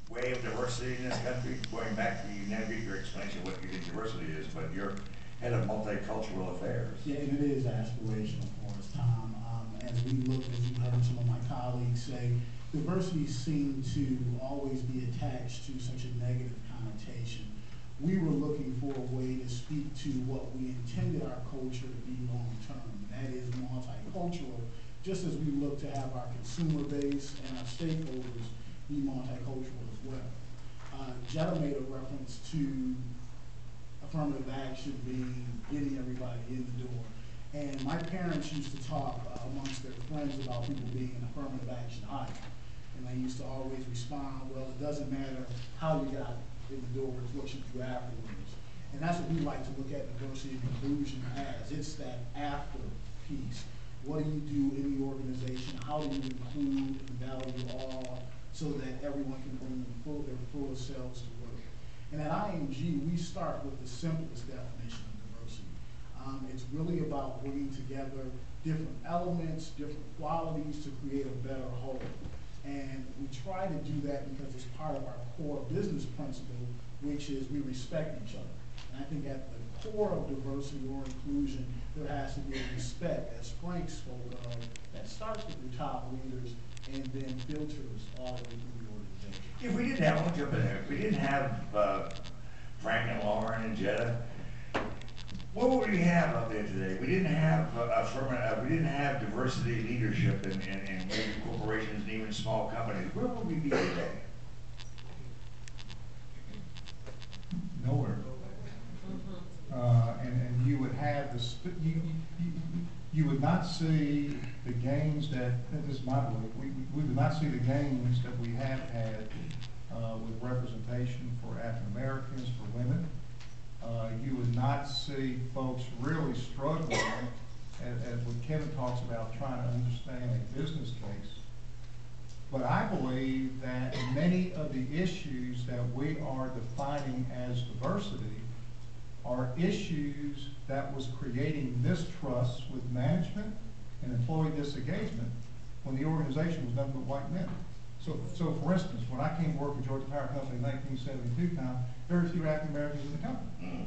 way of diversity in this country? Going back to, you never get your explanation of what you think diversity is, but you're head of multicultural affairs. Yeah, and it is aspirational for us, Tom. As we look, as you heard some of my colleagues say, diversity seemed to always be attached to such a negative connotation. We were looking for a way to speak to what we intended our culture to be long term, and that is multicultural, just as we look to have our consumer base and our stakeholders be multicultural as well. Jetta made a reference to affirmative action being getting everybody in the door. And my parents used to talk amongst their friends about people being an affirmative action hire. And they used to always respond, well, it doesn't matter how you got in the door, it's what you do afterwards. And that's what we like to look at diversity and inclusion as. It's that after piece. What do you do in the organization? How do you include and value all so that everyone can bring their fullest selves to work? And at IMG, we start with the simplest definition of diversity. It's really about bringing together different elements, different qualities to create a better whole. And we try to do that because it's part of our core business principle, which is we respect each other. And I think at the core of diversity or inclusion, there has to be a respect, as Frank spoke of, that starts with the top leaders and then filters all the way through the organization. If we didn't have, I want to jump in there, if we didn't have Frank and Lauren and Jetta, what would we have out there today? We didn't have we didn't have diversity leadership in major corporations and even small companies. Where would we be today? Nowhere. And you would have you would not see the gains that, this is my belief, we would not see the gains that we have had with representation for African Americans, for women. You would not see folks really struggling, as what Kevin talks about, trying to understand a business case. But I believe that many of the issues that we are defining as diversity are issues that was creating mistrust with management and employee disengagement when the organization was nothing but white men. So for instance, when I came to work for Georgia Power Company in 1972, very few African Americans in the company.